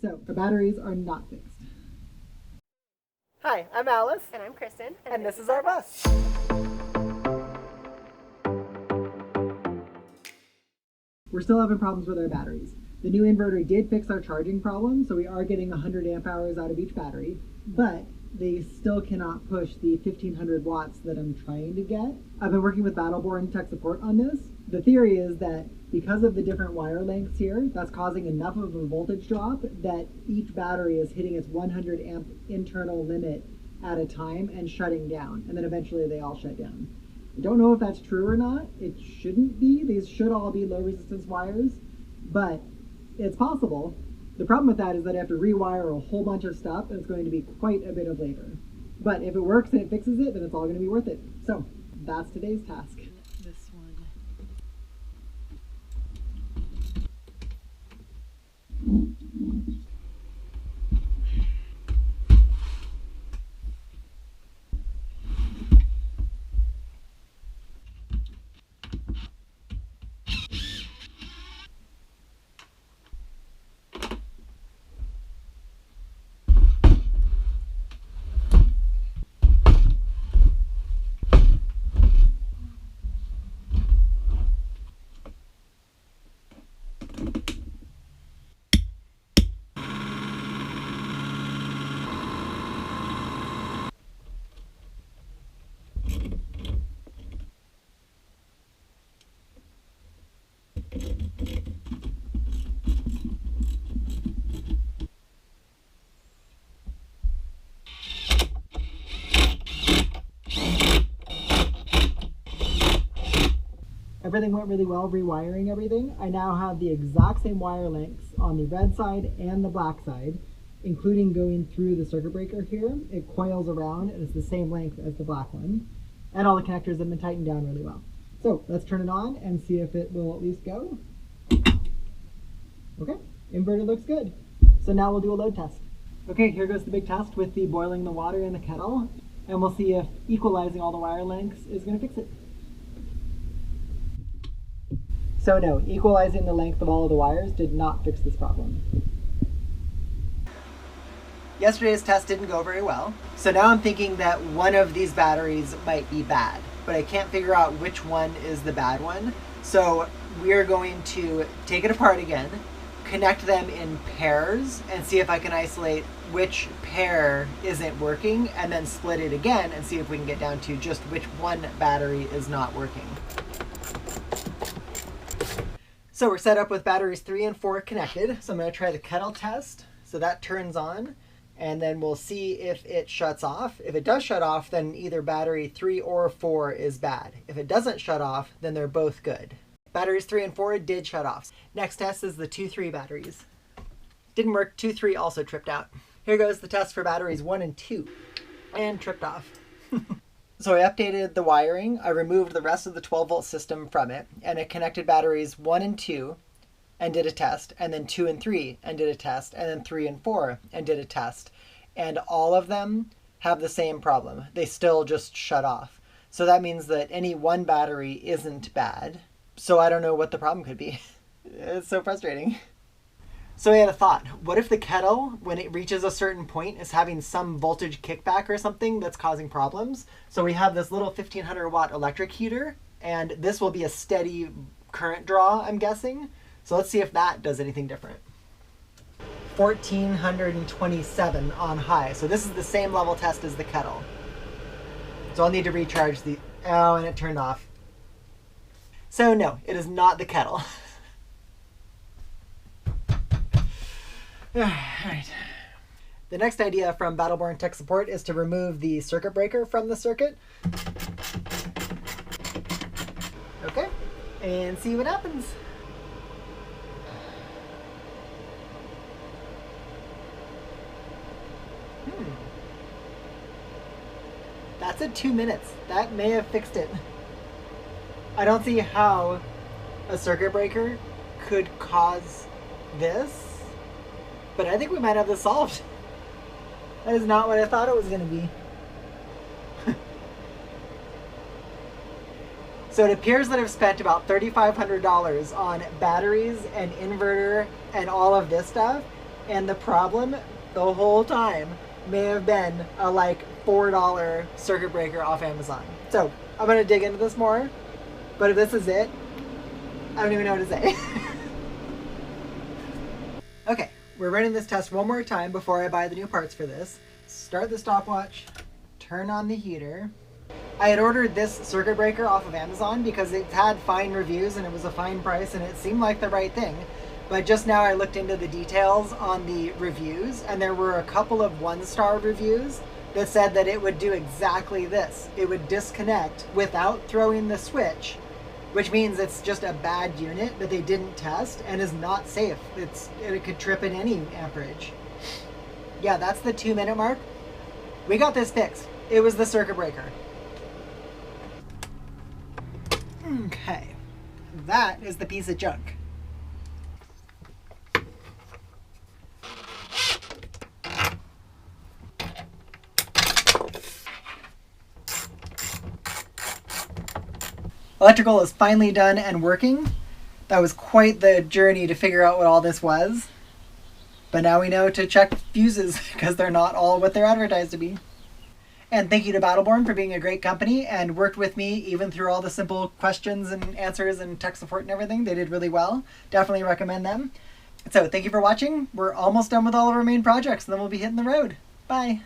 So the batteries are not fixed. Hi, I'm Alice. And I'm Kristen. And this is our bus. We're still having problems with our batteries. The new inverter did fix our charging problem, so we are getting 100 amp hours out of each battery, but they still cannot push the 1500 watts that I'm trying to get. I've been working with BattleBorn tech support on this. The theory is that because of the different wire lengths here, that's causing enough of a voltage drop that each battery is hitting its 100 amp internal limit at a time and shutting down, and then eventually they all shut down. I don't know if that's true or not. It shouldn't be. These should all be low resistance wires, but it's possible. The problem with that is that I have to rewire a whole bunch of stuff, and it's going to be quite a bit of labor. But if it works and it fixes it, then it's all going to be worth it. So that's today's task. This one. Everything went really well rewiring everything. I now have the exact same wire lengths on the red side and the black side, including going through the circuit breaker here. It coils around and it's the same length as the black one. And all the connectors have been tightened down really well. So let's turn it on and see if it will at least go. Okay, inverter looks good. So now we'll do a load test. Okay, here goes the big test with the boiling the water in the kettle. And we'll see if equalizing all the wire lengths is gonna fix it. So no, equalizing the length of all of the wires did not fix this problem. Yesterday's test didn't go very well. So now I'm thinking that one of these batteries might be bad, but I can't figure out which one is the bad one. So we're going to take it apart again, connect them in pairs, and see if I can isolate which pair isn't working, and then split it again and see if we can get down to just which one battery is not working. So we're set up with batteries 3 and 4 connected. So I'm going to try the kettle test. So that turns on, and then we'll see if it shuts off. If it does shut off, then either battery 3 or 4 is bad. If it doesn't shut off, then they're both good. Batteries 3 and 4 did shut off. Next test is the 2-3 batteries. Didn't work. 2-3 also tripped out. Here goes the test for batteries 1 and 2, and tripped off. So I updated the wiring, I removed the rest of the 12-volt system from it, and I connected batteries 1 and 2 and did a test, and then 2 and 3 and did a test, and then 3 and 4 and did a test. And all of them have the same problem. They still just shut off. So that means that any one battery isn't bad. So I don't know what the problem could be. It's so frustrating. So I had a thought. What if the kettle, when it reaches a certain point, is having some voltage kickback or something that's causing problems? So we have this little 1500 watt electric heater, and this will be a steady current draw, I'm guessing. So let's see if that does anything different. 1427 on high. So this is the same level test as the kettle. So I'll need to recharge the, oh, and it turned off. So no, it is not the kettle. All right. The next idea from BattleBorn Tech Support is to remove the circuit breaker from the circuit. Okay, and see what happens. That said 2 minutes. That may have fixed it. I don't see how a circuit breaker could cause this. But I think we might have this solved. That is not what I thought it was going to be. So it appears that I've spent about $3,500 on batteries and inverter and all of this stuff. And the problem the whole time may have been a like $4 circuit breaker off Amazon. So I'm gonna dig into this more, but if this is it, I don't even know what to say. Okay, we're running this test one more time before I buy the new parts for this. Start the stopwatch, turn on the heater. I had ordered this circuit breaker off of Amazon because it had fine reviews and it was a fine price and it seemed like the right thing. But just now I looked into the details on the reviews and there were a couple of 1-star reviews that said that it would do exactly this. It would disconnect without throwing the switch, which means it's just a bad unit that they didn't test and is not safe. It could trip in any amperage. Yeah, that's the 2-minute mark. We got this fixed. It was the circuit breaker. Okay, that is the piece of junk. Electrical is finally done and working. That was quite the journey to figure out what all this was. But now we know to check fuses because they're not all what they're advertised to be. And thank you to BattleBorn for being a great company and worked with me even through all the simple questions and answers and tech support and everything. They did really well. Definitely recommend them. So thank you for watching. We're almost done with all of our main projects and then we'll be hitting the road. Bye.